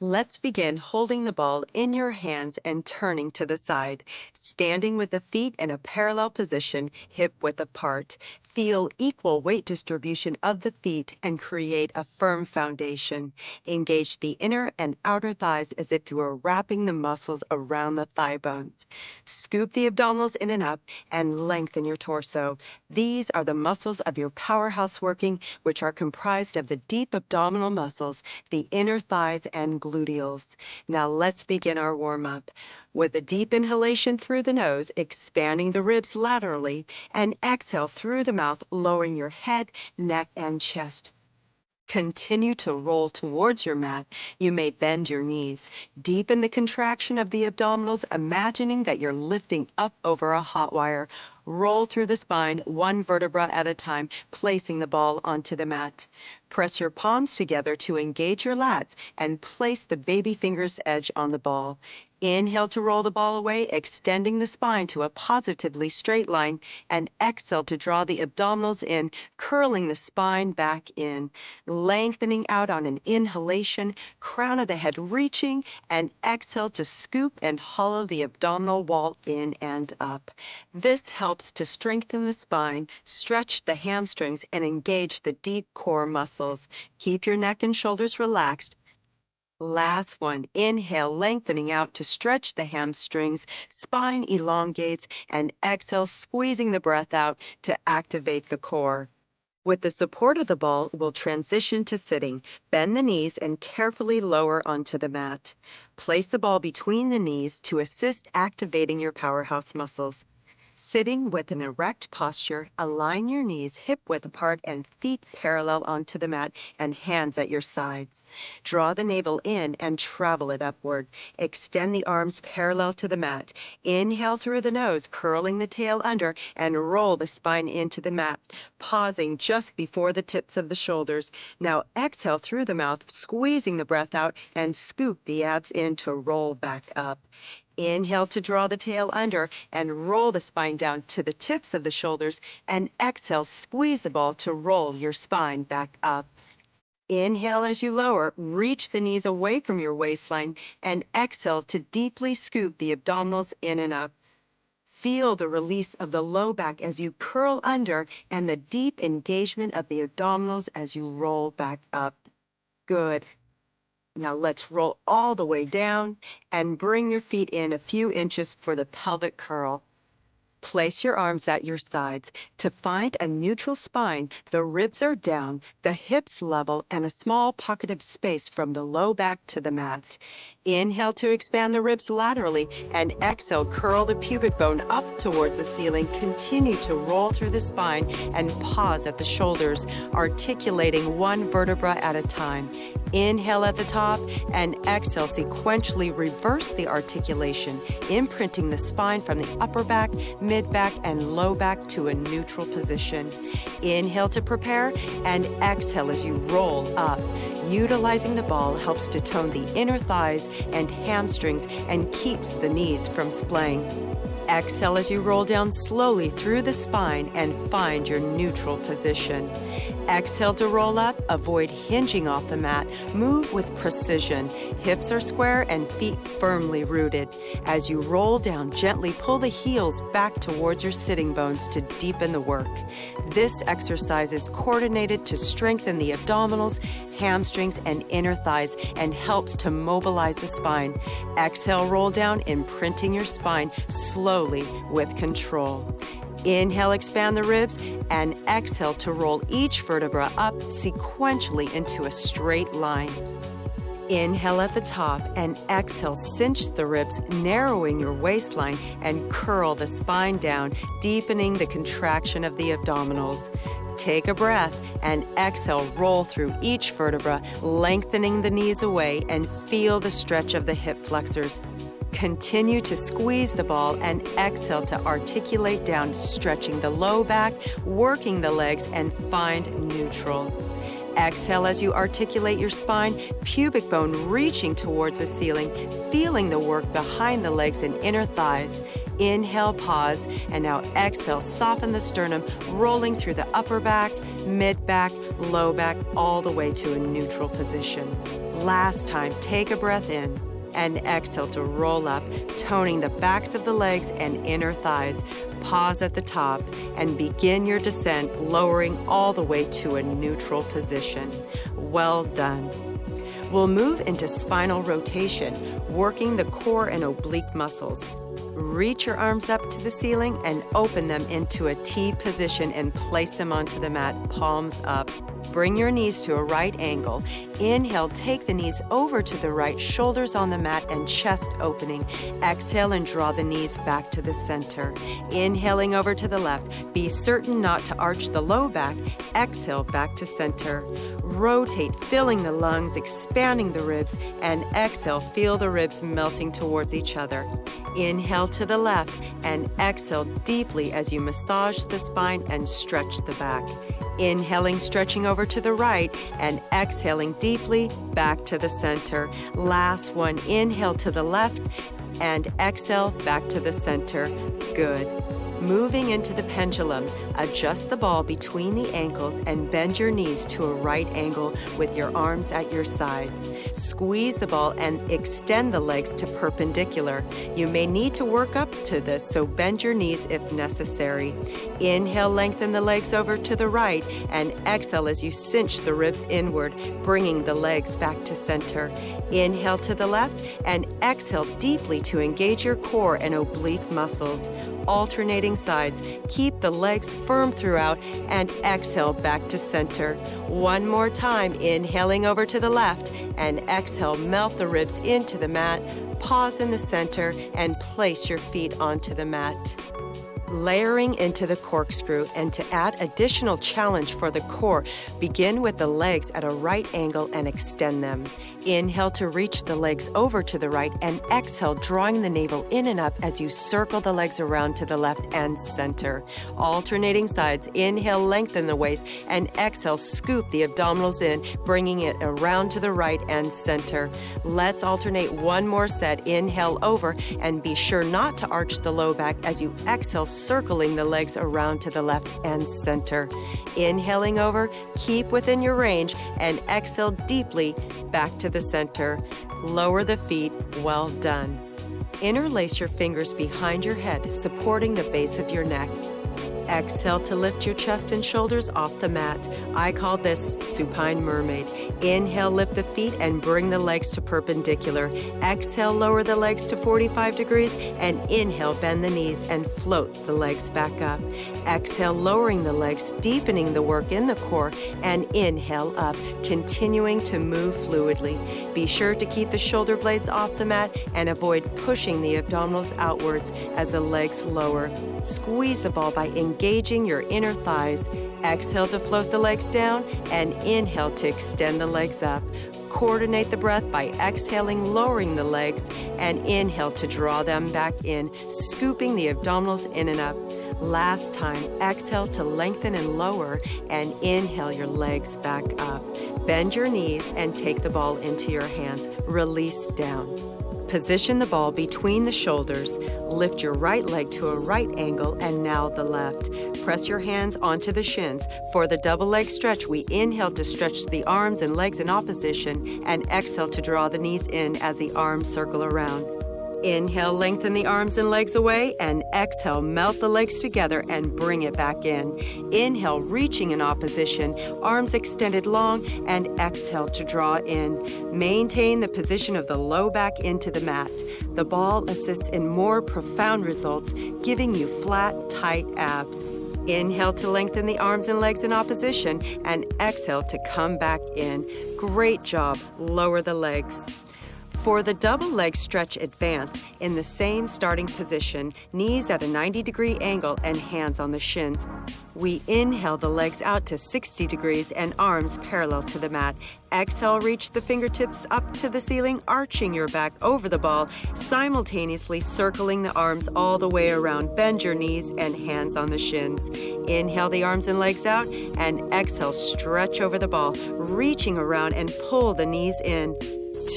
Let's begin holding the ball in your hands and turning to the side, standing with the feet in a parallel position, hip width apart. Feel equal weight distribution of the feet and create a firm foundation. Engage the inner and outer thighs as if you were wrapping the muscles around the thigh bones. Scoop the abdominals in and up and lengthen your torso. These are the muscles of your powerhouse working, which are comprised of the deep abdominal muscles, the inner thighs and gluteals. Now let's begin our warm-up. With a deep inhalation through the nose, expanding the ribs laterally, and exhale through the mouth, lowering your head, neck, and chest. Continue to roll towards your mat. You may bend your knees. Deepen the contraction of the abdominals, imagining that you're lifting up over a hot wire. Roll through the spine, one vertebra at a time, placing the ball onto the mat. Press your palms together to engage your lats and place the baby fingers edge on the ball. Inhale to roll the ball away, extending the spine to a positively straight line, and exhale to draw the abdominals in, curling the spine back in. Lengthening out on an inhalation, crown of the head reaching, and exhale to scoop and hollow the abdominal wall in and up. This helps to strengthen the spine, stretch the hamstrings, and engage the deep core muscles. Keep your neck and shoulders relaxed. Last one. Inhale, lengthening out to stretch the hamstrings, spine elongates, and exhale, squeezing the breath out to activate the core. With the support of the ball, we'll transition to sitting. Bend the knees and carefully lower onto the mat. Place the ball between the knees to assist activating your powerhouse muscles. Sitting with an erect posture, align your knees hip width apart and feet parallel onto the mat and hands at your sides. Draw the navel in and travel it upward. Extend the arms parallel to the mat. Inhale through the nose, curling the tail under, and roll the spine into the mat, pausing just before the tips of the shoulders. Now exhale through the mouth, squeezing the breath out, and scoop the abs in to roll back up. Inhale to draw the tail under and roll the spine down to the tips of the shoulders, and exhale, squeeze the ball to roll your spine back up. Inhale as you lower, reach the knees away from your waistline, and exhale to deeply scoop the abdominals in and up. Feel the release of the low back as you curl under and the deep engagement of the abdominals as you roll back up. Good. Now let's roll all the way down and bring your feet in a few inches for the pelvic curl. Place your arms at your sides. To find a neutral spine, the ribs are down, the hips level, and a small pocket of space from the low back to the mat. Inhale to expand the ribs laterally, and exhale, curl the pubic bone up towards the ceiling. Continue to roll through the spine and pause at the shoulders, articulating one vertebra at a time. Inhale at the top and exhale, sequentially reverse the articulation, imprinting the spine from the upper back, mid-back, and low back to a neutral position. Inhale to prepare and exhale as you roll up. Utilizing the ball helps to tone the inner thighs and hamstrings and keeps the knees from splaying. Exhale as you roll down slowly through the spine and find your neutral position. Exhale to roll up, avoid hinging off the mat, move with precision. Hips are square and feet firmly rooted. As you roll down, gently pull the heels back towards your sitting bones to deepen the work. This exercise is coordinated to strengthen the abdominals, hamstrings, and inner thighs and helps to mobilize the spine. Exhale, roll down, imprinting your spine slowly with control. Inhale, expand the ribs, and exhale to roll each vertebra up sequentially into a straight line. Inhale at the top and exhale, cinch the ribs, narrowing your waistline, and curl the spine down, deepening the contraction of the abdominals. Take a breath and exhale, roll through each vertebra, lengthening the knees away and feel the stretch of the hip flexors. Continue to squeeze the ball and exhale to articulate down, stretching the low back, working the legs, and find neutral. Exhale as you articulate your spine, pubic bone reaching towards the ceiling, feeling the work behind the legs and inner thighs. Inhale, pause, and now exhale, soften the sternum, rolling through the upper back, mid-back, low back, all the way to a neutral position. Last time, take a breath in and exhale to roll up, toning the backs of the legs and inner thighs. Pause at the top and begin your descent, lowering all the way to a neutral position. Well done. We'll move into spinal rotation, working the core and oblique muscles. Reach your arms up to the ceiling and open them into a T position and place them onto the mat, palms up. Bring your knees to a right angle. Inhale, take the knees over to the right, shoulders on the mat and chest opening. Exhale and draw the knees back to the center. Inhaling over to the left. Be certain not to arch the low back. Exhale back to center. Rotate, filling the lungs, expanding the ribs, and exhale, feel the ribs melting towards each other. Inhale to the left and exhale deeply as you massage the spine and stretch the back. Inhaling, stretching over to the right, and exhaling deeply back to the center. Last one, inhale to the left and exhale back to the center. Good. Moving into the pendulum, adjust the ball between the ankles and bend your knees to a right angle with your arms at your sides. Squeeze the ball and extend the legs to perpendicular. You may need to work up to this, so bend your knees if necessary. Inhale, lengthen the legs over to the right, and exhale as you cinch the ribs inward, bringing the legs back to center. Inhale to the left and exhale deeply to engage your core and oblique muscles. Alternating sides, keep the legs firm throughout and exhale back to center. One more time, inhaling over to the left and exhale, melt the ribs into the mat. Pause in the center and place your feet onto the mat. Layering into the corkscrew, and to add additional challenge for the core, begin with the legs at a right angle and extend them. Inhale to reach the legs over to the right and exhale, drawing the navel in and up as you circle the legs around to the left and center. Alternating sides, inhale, lengthen the waist, and exhale, scoop the abdominals in, bringing it around to the right and center. Let's alternate one more set. Inhale over and be sure not to arch the low back as you exhale, circling the legs around to the left and center. Inhaling over, keep within your range, and exhale deeply back to the center. Lower the feet. Well done. Interlace your fingers behind your head, supporting the base of your neck. Exhale to lift your chest and shoulders off the mat. I call this supine mermaid. Inhale, lift the feet and bring the legs to perpendicular. Exhale, lower the legs to 45 degrees, and inhale, bend the knees and float the legs back up. Exhale, lowering the legs, deepening the work in the core, and inhale up, continuing to move fluidly. Be sure to keep the shoulder blades off the mat and avoid pushing the abdominals outwards as the legs lower. Squeeze the ball by engaging your inner thighs. Exhale to float the legs down and inhale to extend the legs up. Coordinate the breath by exhaling, lowering the legs, and inhale to draw them back in, scooping the abdominals in and up. Last time, exhale to lengthen and lower, and inhale your legs back up. Bend your knees and take the ball into your hands. Release down. Position the ball between the shoulders. Lift your right leg to a right angle and now the left. Press your hands onto the shins. For the double leg stretch, we inhale to stretch the arms and legs in opposition and exhale to draw the knees in as the arms circle around. Inhale, lengthen the arms and legs away, and exhale, melt the legs together and bring it back in. Inhale, reaching in opposition, arms extended long, and exhale to draw in. Maintain the position of the low back into the mat. The ball assists in more profound results, giving you flat, tight abs. Inhale to lengthen the arms and legs in opposition, and exhale to come back in. Great job. Lower the legs. For the double leg stretch advance, in the same starting position, knees at a 90-degree angle and hands on the shins. We inhale the legs out to 60 degrees and arms parallel to the mat. Exhale, reach the fingertips up to the ceiling, arching your back over the ball, simultaneously circling the arms all the way around. Bend your knees and hands on the shins. Inhale the arms and legs out, and exhale, stretch over the ball, reaching around and pull the knees in.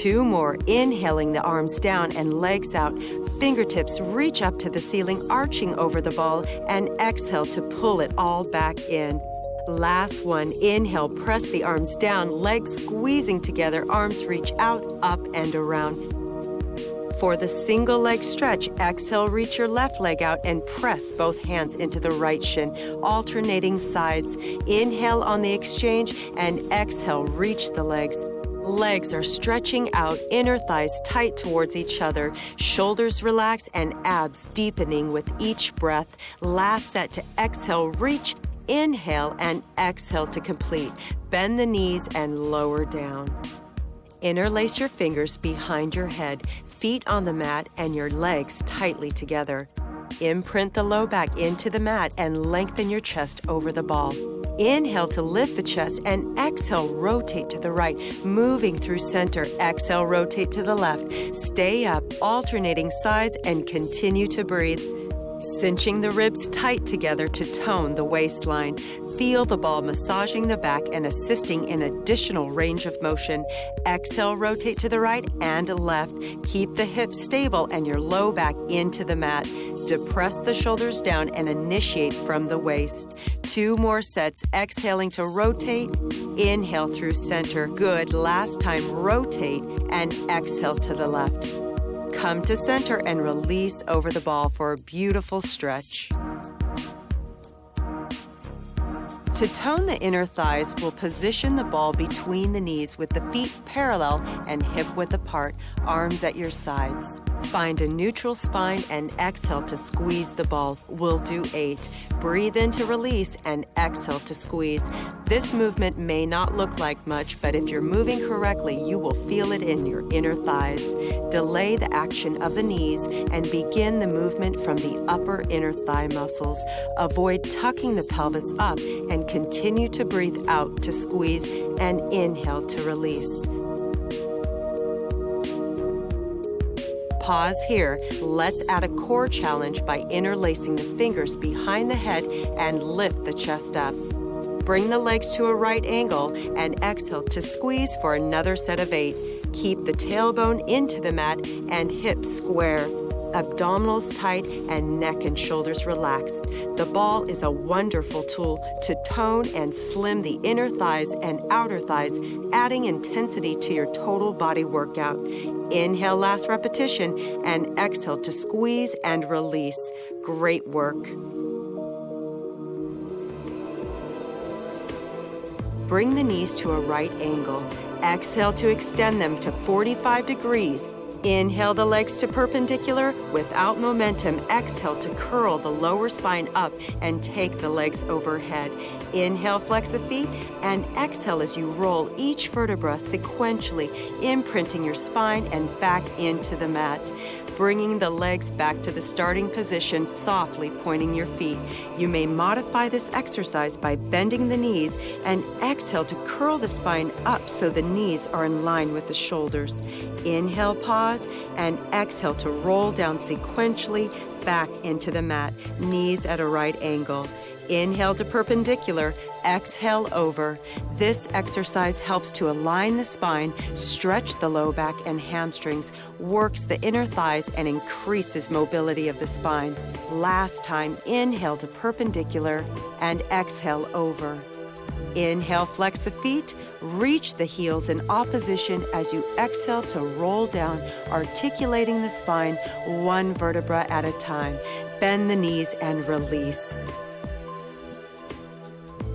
2 more, inhaling the arms down and legs out. Fingertips reach up to the ceiling, arching over the ball, and exhale to pull it all back in. Last one, inhale, press the arms down, legs squeezing together, arms reach out, up and around. For the single leg stretch, exhale, reach your left leg out and press both hands into the right shin, alternating sides. Inhale on the exchange and exhale, reach the legs. Legs are stretching out, inner thighs tight towards each other, shoulders relax and abs deepening with each breath. Last set to exhale, reach, inhale and exhale to complete. Bend the knees and lower down. Interlace your fingers behind your head, feet on the mat and your legs tightly together. Imprint the low back into the mat and lengthen your chest over the ball. Inhale to lift the chest and exhale, rotate to the right, moving through center. Exhale, rotate to the left. Stay up, alternating sides and continue to breathe. Cinching the ribs tight together to tone the waistline. Feel the ball massaging the back and assisting in additional range of motion. Exhale, rotate to the right and left. Keep the hips stable and your low back into the mat. Depress the shoulders down and initiate from the waist. 2 more sets, exhaling to rotate. Inhale through center. Good. Last time, rotate and exhale to the left. Come to center and release over the ball for a beautiful stretch. To tone the inner thighs, we'll position the ball between the knees with the feet parallel and hip width apart, arms at your sides. Find a neutral spine and exhale to squeeze the ball. We'll do 8. Breathe in to release and exhale to squeeze. This movement may not look like much, but if you're moving correctly, you will feel it in your inner thighs. Delay the action of the knees and begin the movement from the upper inner thigh muscles. Avoid tucking the pelvis up and continue to breathe out to squeeze and inhale to release. Pause here. Let's add a core challenge by interlacing the fingers behind the head and lift the chest up. Bring the legs to a right angle and exhale to squeeze for another set of 8. Keep the tailbone into the mat and hips square. Abdominals tight and neck and shoulders relaxed. The ball is a wonderful tool to tone and slim the inner thighs and outer thighs, adding intensity to your total body workout. Inhale last repetition and exhale to squeeze and release. Great work. Bring the knees to a right angle. Exhale to extend them to 45 degrees. Inhale the legs to perpendicular. Without momentum, exhale to curl the lower spine up and take the legs overhead. Inhale, flex the feet, and exhale as you roll each vertebra sequentially, imprinting your spine and back into the mat. Bringing the legs back to the starting position, softly pointing your feet. You may modify this exercise by bending the knees and exhale to curl the spine up so the knees are in line with the shoulders. Inhale, pause, and exhale to roll down sequentially back into the mat, knees at a right angle. Inhale to perpendicular, exhale over. This exercise helps to align the spine, stretch the low back and hamstrings, works the inner thighs, and increases mobility of the spine. Last time, inhale to perpendicular and exhale over. Inhale, flex the feet, reach the heels in opposition as you exhale to roll down, articulating the spine one vertebra at a time. Bend the knees and release.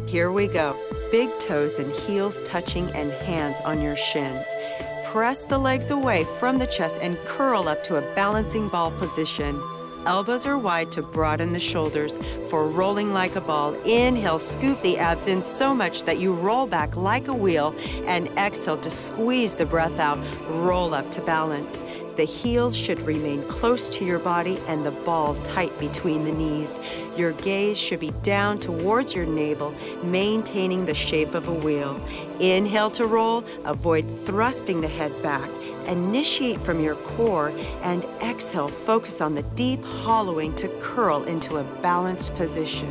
Here we go. Big toes and heels touching and hands on your shins. Press the legs away from the chest and curl up to a balancing ball position. Elbows are wide to broaden the shoulders. For rolling like a ball, inhale, scoop the abs in so much that you roll back like a wheel, and exhale to squeeze the breath out, roll up to balance. The heels should remain close to your body and the ball tight between the knees. Your gaze should be down towards your navel, maintaining the shape of a wheel. Inhale to roll, avoid thrusting the head back. Initiate from your core and exhale, focus on the deep hollowing to curl into a balanced position.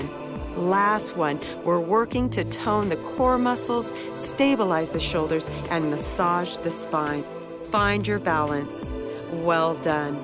Last one, we're working to tone the core muscles, stabilize the shoulders, and massage the spine. Find your balance. Well done.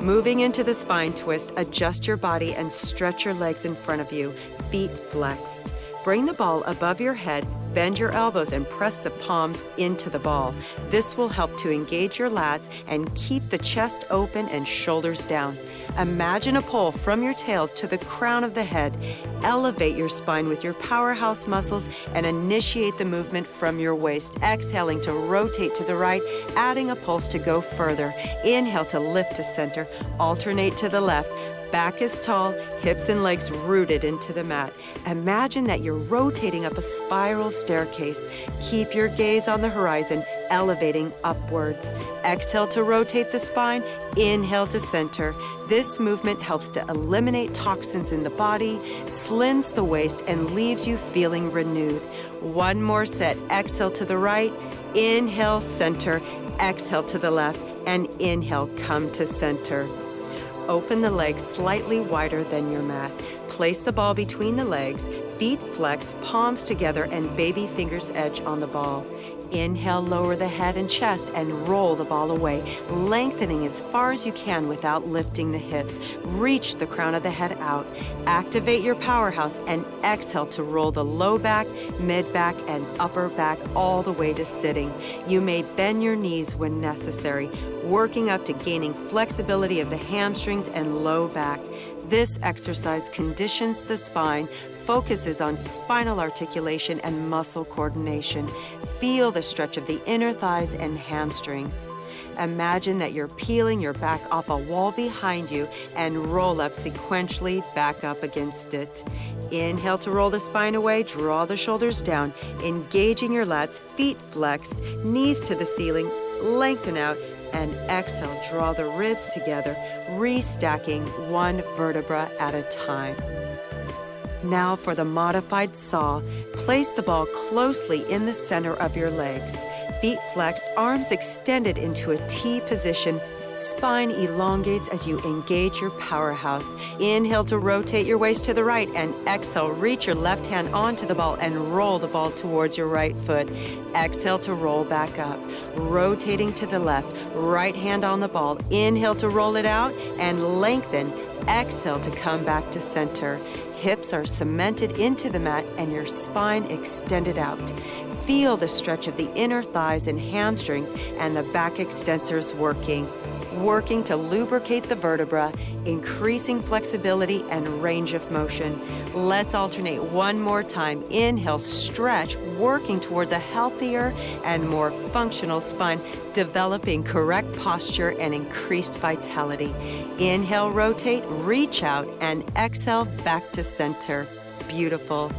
Moving into the spine twist, adjust your body and stretch your legs in front of you. feet flexed. Bring the ball above your head, bend your elbows, and press the palms into the ball. This will help to engage your lats and keep the chest open and shoulders down. Imagine a pole from your tail to the crown of the head. Elevate your spine with your powerhouse muscles and initiate the movement from your waist, exhaling to rotate to the right, adding a pulse to go further. Inhale to lift to center, alternate to the left. Back is tall, hips and legs rooted into the mat. Imagine that you're rotating up a spiral staircase. Keep your gaze on the horizon, elevating upwards. Exhale to rotate the spine, inhale to center. This movement helps to eliminate toxins in the body, slims the waist, and leaves you feeling renewed. One more set. Exhale to the right, inhale, center, exhale to the left, and inhale, come to center. Open the legs slightly wider than your mat. Place the ball between the legs, feet flexed, palms together, and baby fingers edge on the ball. Inhale, lower the head and chest and roll the ball away, lengthening as far as you can without lifting the hips. Reach the crown of the head out. Activate your powerhouse and exhale to roll the low back, mid back, and upper back all the way to sitting. You may bend your knees when necessary, working up to gaining flexibility of the hamstrings and low back. This exercise conditions the spine, focuses on spinal articulation and muscle coordination. Feel the stretch of the inner thighs and hamstrings. Imagine that you're peeling your back off a wall behind you and roll up sequentially back up against it. Inhale to roll the spine away, draw the shoulders down, engaging your lats, feet flexed, knees to the ceiling, lengthen out, and exhale, draw the ribs together, restacking one vertebra at a time. Now for the modified saw, place the ball closely in the center of your legs. Feet flexed, arms extended into a T position. Spine elongates as you engage your powerhouse. Inhale to rotate your waist to the right and exhale, reach your left hand onto the ball and roll the ball towards your right foot. Exhale to roll back up. Rotating to the left, right hand on the ball. Inhale to roll it out and lengthen. Exhale to come back to center. Hips are cemented into the mat and your spine extended out. Feel the stretch of the inner thighs and hamstrings and the back extensors working to lubricate the vertebra, increasing flexibility and range of motion. Let's alternate one more time. Inhale, stretch, working towards a healthier and more functional spine, developing correct posture and increased vitality. Inhale, rotate, reach out, and exhale back to center. Beautiful.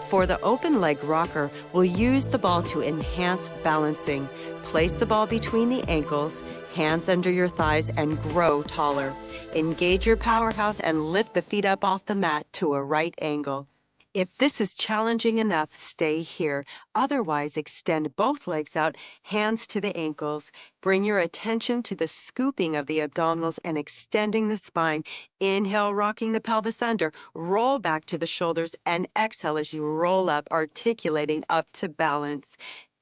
For the open leg rocker, we'll use the ball to enhance balancing. Place the ball between the ankles, hands under your thighs, and grow taller. Engage your powerhouse and lift the feet up off the mat to a right angle. If this is challenging enough, stay here. Otherwise, extend both legs out, hands to the ankles. Bring your attention to the scooping of the abdominals and extending the spine. Inhale, rocking the pelvis under. Roll back to the shoulders and exhale as you roll up, articulating up to balance.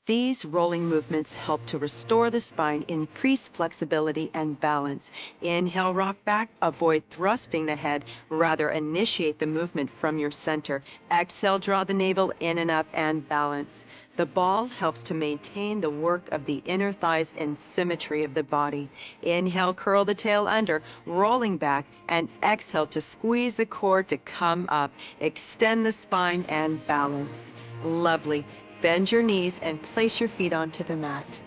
These rolling movements help to restore the spine, increase flexibility and balance. Inhale, rock back, avoid thrusting the head, rather initiate the movement from your center. Exhale, draw the navel in and up and balance. The ball helps to maintain the work of the inner thighs and symmetry of the body. Inhale, curl the tail under, rolling back, and exhale to squeeze the core to come up. Extend the spine and balance. Lovely. Bend your knees and place your feet onto the mat.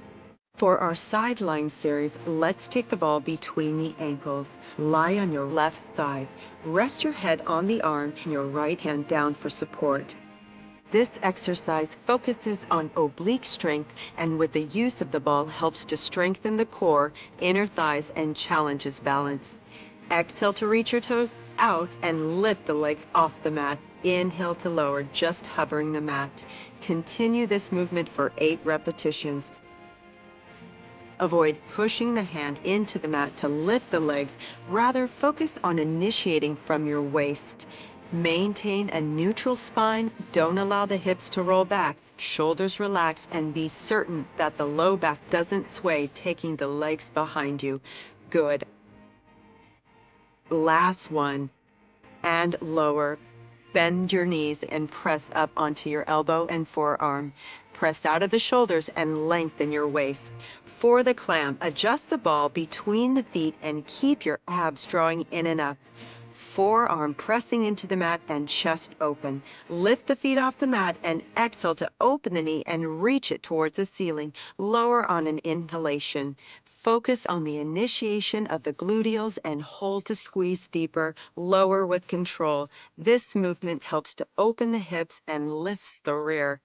For our sideline series, let's take the ball between the ankles. Lie on your left side. Rest your head on the arm and your right hand down for support. This exercise focuses on oblique strength and with the use of the ball helps to strengthen the core, inner thighs, and challenges balance. Exhale to reach your toes out and lift the legs off the mat. Inhale to lower, just hovering the mat. Continue this movement for 8 repetitions. Avoid pushing the hand into the mat to lift the legs. Rather, focus on initiating from your waist. Maintain a neutral spine. Don't allow the hips to roll back. Shoulders relax and be certain that the low back doesn't sway, taking the legs behind you. Good. Last one. And lower. Bend your knees and press up onto your elbow and forearm. Press out of the shoulders and lengthen your waist. For the clam, adjust the ball between the feet and keep your abs drawing in and up. Forearm pressing into the mat and chest open. Lift the feet off the mat and exhale to open the knee and reach it towards the ceiling. Lower on an inhalation. Focus on the initiation of the gluteals and hold to squeeze deeper. Lower with control. This movement helps to open the hips and lifts the rear.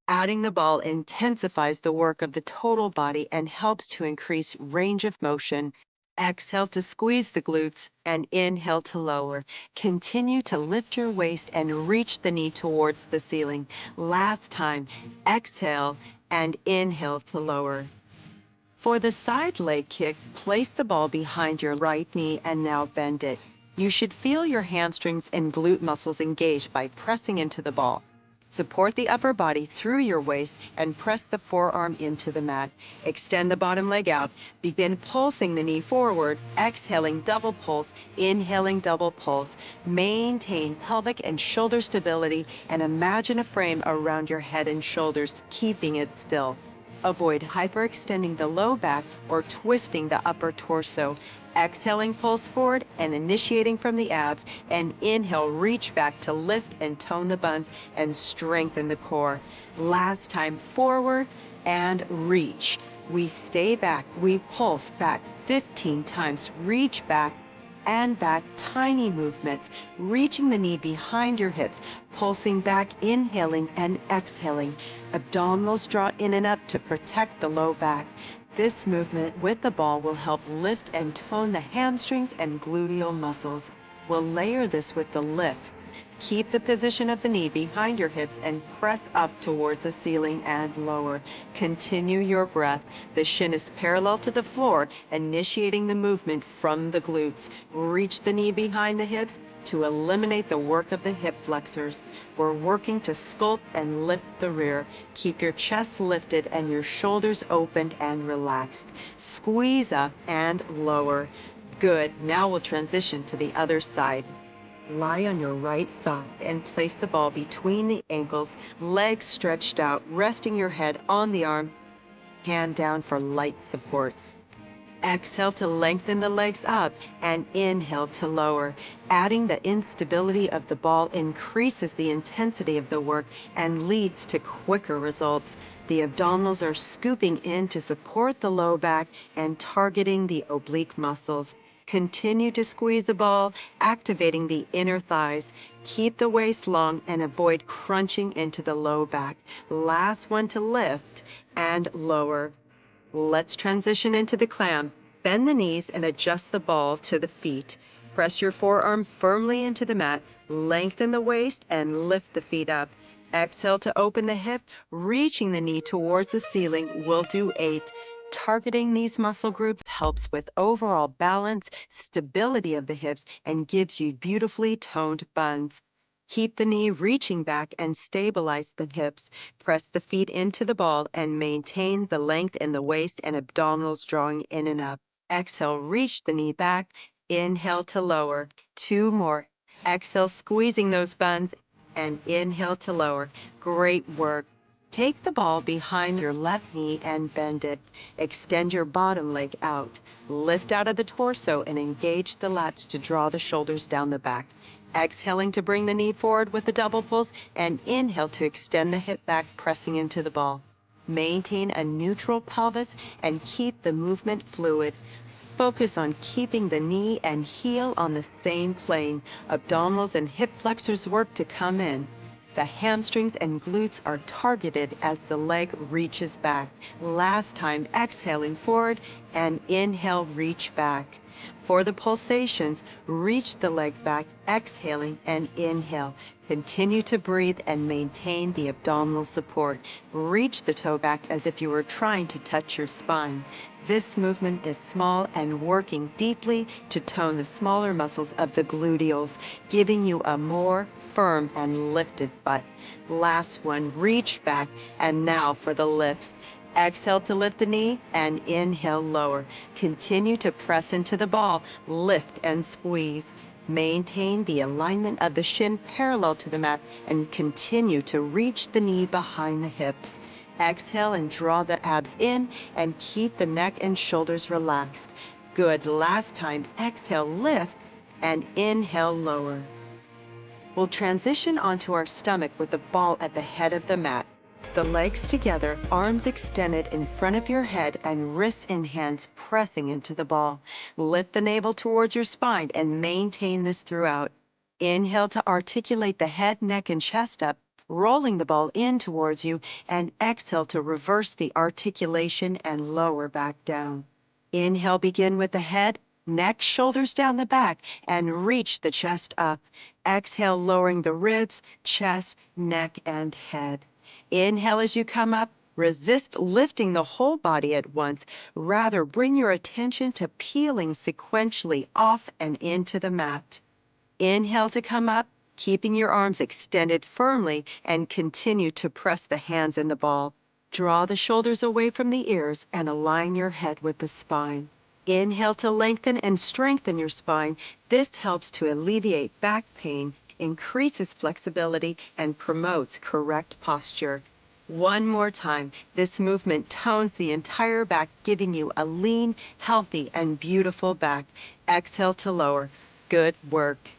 Adding the ball intensifies the work of the total body and helps to increase range of motion. Exhale to squeeze the glutes and inhale to lower. Continue to lift your waist and reach the knee towards the ceiling. Last time, exhale and inhale to lower. For the side leg kick, place the ball behind your right knee and now bend it. You should feel your hamstrings and glute muscles engaged by pressing into the ball. Support the upper body through your waist and press the forearm into the mat. Extend the bottom leg out. Begin pulsing the knee forward, exhaling double pulse, inhaling double pulse. Maintain pelvic and shoulder stability and imagine a frame around your head and shoulders, keeping it still. Avoid hyperextending the low back or twisting the upper torso. Exhaling, pulse forward and initiating from the abs, and inhale, reach back to lift and tone the buns and strengthen the core. Last time, forward and reach. We stay back, we pulse back 15 times, reach back and back, tiny movements, reaching the knee behind your hips, pulsing back, inhaling and exhaling. Abdominals draw in and up to protect the low back. This movement with the ball will help lift and tone the hamstrings and gluteal muscles. We'll layer this with the lifts. Keep the position of the knee behind your hips and press up towards the ceiling and lower. Continue your breath. The shin is parallel to the floor, initiating the movement from the glutes. Reach the knee behind the hips to eliminate the work of the hip flexors. We're working to sculpt and lift the rear. Keep your chest lifted and your shoulders opened and relaxed. Squeeze up and lower. Good. Now we'll transition to the other side. Lie on your right side and place the ball between the ankles, legs stretched out, resting your head on the arm, hand down for light support. Exhale to lengthen the legs up and inhale to lower. Adding the instability of the ball increases the intensity of the work and leads to quicker results. The abdominals are scooping in to support the low back and targeting the oblique muscles. Continue to squeeze the ball, activating the inner thighs. Keep the waist long and avoid crunching into the low back. Last one to lift and lower. Let's transition into the clam. Bend the knees and adjust the ball to the feet. Press your forearm firmly into the mat, lengthen the waist, and lift the feet up. Exhale to open the hip, reaching the knee towards the ceiling. We'll do 8. Targeting these muscle groups helps with overall balance, stability of the hips, and gives you beautifully toned buns. Keep the knee reaching back and stabilize the hips. Press the feet into the ball and maintain the length in the waist and abdominals drawing in and up. Exhale, reach the knee back. Inhale to lower. 2 more. Exhale, squeezing those buns, and inhale to lower. Great work. Take the ball behind your left knee and bend it. Extend your bottom leg out. Lift out of the torso and engage the lats to draw the shoulders down the back. Exhaling to bring the knee forward with a double pulse, and inhale to extend the hip back, pressing into the ball. Maintain a neutral pelvis and keep the movement fluid. Focus on keeping the knee and heel on the same plane. Abdominals and hip flexors work to come in. The hamstrings and glutes are targeted as the leg reaches back. Last time, exhaling forward and inhale, reach back. For the pulsations, reach the leg back, exhaling and inhale. Continue to breathe and maintain the abdominal support. Reach the toe back as if you were trying to touch your spine. This movement is small and working deeply to tone the smaller muscles of the gluteals, giving you a more firm and lifted butt. Last one, reach back, and now for the lifts. Exhale to lift the knee and inhale lower. Continue to press into the ball, lift and squeeze. Maintain the alignment of the shin parallel to the mat and continue to reach the knee behind the hips. Exhale and draw the abs in and keep the neck and shoulders relaxed. Good. Last time, exhale, lift, and inhale, lower. We'll transition onto our stomach with the ball at the head of the mat. The legs together, arms extended in front of your head and wrists and hands pressing into the ball. Lift the navel towards your spine and maintain this throughout. Inhale to articulate the head, neck, and chest up, rolling the ball in towards you, and exhale to reverse the articulation and lower back down. Inhale, begin with the head, neck, shoulders down the back, and reach the chest up. Exhale, lowering the ribs, chest, neck, and head. Inhale as you come up. Resist lifting the whole body at once. Rather, bring your attention to peeling sequentially off and into the mat. Inhale to come up, keeping your arms extended firmly, and continue to press the hands in the ball. Draw the shoulders away from the ears and align your head with the spine. Inhale to lengthen and strengthen your spine. This helps to alleviate back pain, increases flexibility, and promotes correct posture. One more time. This movement tones the entire back, giving you a lean, healthy, and beautiful back. Exhale to lower. Good work.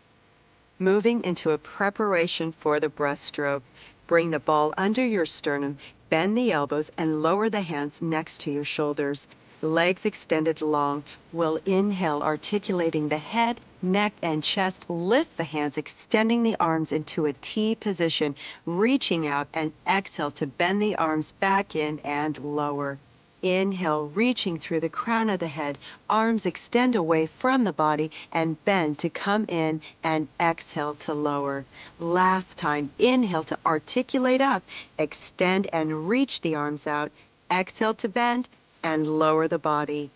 Moving into a preparation for the breaststroke. Bring the ball under your sternum, bend the elbows, and lower the hands next to your shoulders. Legs extended long. We'll inhale, articulating the head, neck, and chest. Lift the hands, extending the arms into a T position, reaching out, and exhale to bend the arms back in and lower. Inhale, reaching through the crown of the head, arms extend away from the body and bend to come in, and exhale to lower. Last time, inhale to articulate up, extend and reach the arms out, exhale to bend and lower the body.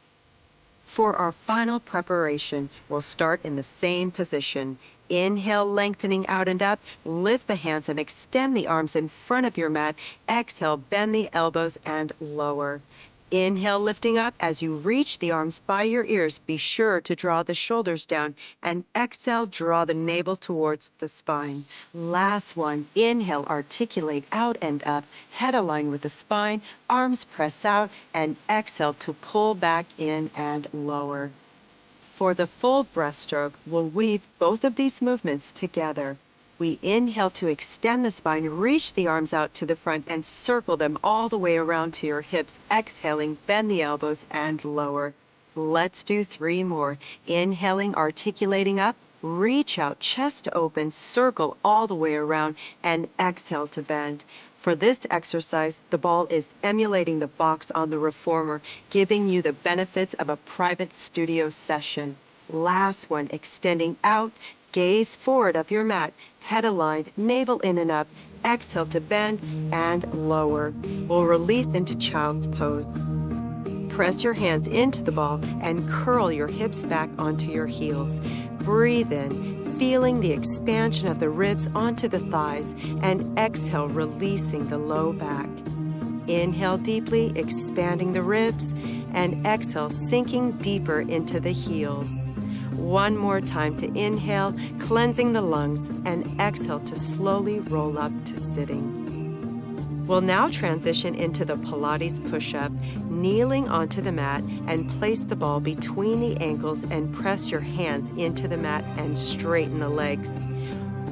For our final preparation, we'll start in the same position. Inhale, lengthening out and up. Lift the hands and extend the arms in front of your mat. Exhale, bend the elbows and lower. Inhale, lifting up. As you reach the arms by your ears, be sure to draw the shoulders down. And exhale, draw the navel towards the spine. Last one. Inhale, articulate out and up. Head aligned with the spine. Arms press out. And exhale to pull back in and lower. For the full breaststroke, we'll weave both of these movements together. We inhale to extend the spine, reach the arms out to the front, and circle them all the way around to your hips. Exhaling, bend the elbows and lower. Let's do 3 more. Inhaling, articulating up, reach out, chest open, circle all the way around, and exhale to bend. For this exercise, the ball is emulating the box on the reformer, giving you the benefits of a private studio session. Last one, extending out, gaze forward of your mat, head aligned, navel in and up, exhale to bend and lower. We'll release into child's pose. Press your hands into the ball and curl your hips back onto your heels. Breathe in, feeling the expansion of the ribs onto the thighs, and exhale, releasing the low back. Inhale deeply, expanding the ribs, and exhale, sinking deeper into the heels. One more time to inhale, cleansing the lungs, and exhale to slowly roll up to sitting. We'll now transition into the Pilates push-up, kneeling onto the mat, and place the ball between the ankles and press your hands into the mat and straighten the legs.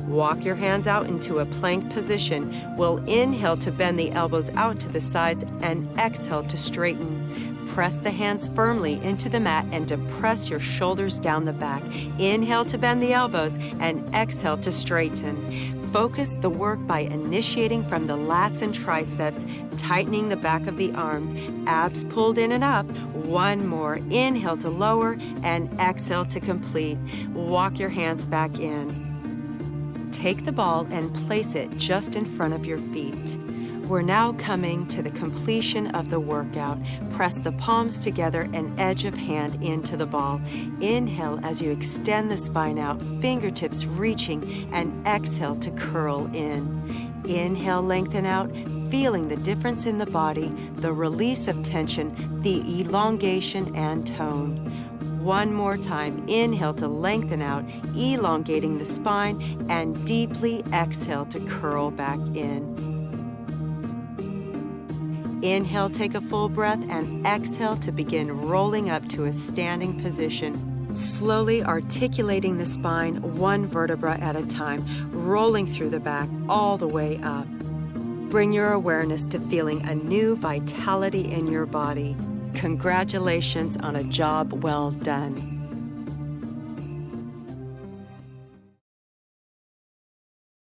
Walk your hands out into a plank position. We'll inhale to bend the elbows out to the sides and exhale to straighten. Press the hands firmly into the mat and depress your shoulders down the back. Inhale to bend the elbows and exhale to straighten. Focus the work by initiating from the lats and triceps, tightening the back of the arms, abs pulled in and up. One more. Inhale to lower and exhale to complete. Walk your hands back in. Take the ball and place it just in front of your feet. We're now coming to the completion of the workout. Press the palms together and edge of hand into the ball. Inhale as you extend the spine out, fingertips reaching, and exhale to curl in. Inhale, lengthen out, feeling the difference in the body, the release of tension, the elongation and tone. One more time. Inhale to lengthen out, elongating the spine, and deeply exhale to curl back in. Inhale, take a full breath, and exhale to begin rolling up to a standing position. Slowly articulating the spine one vertebra at a time, rolling through the back all the way up. Bring your awareness to feeling a new vitality in your body. Congratulations on a job well done.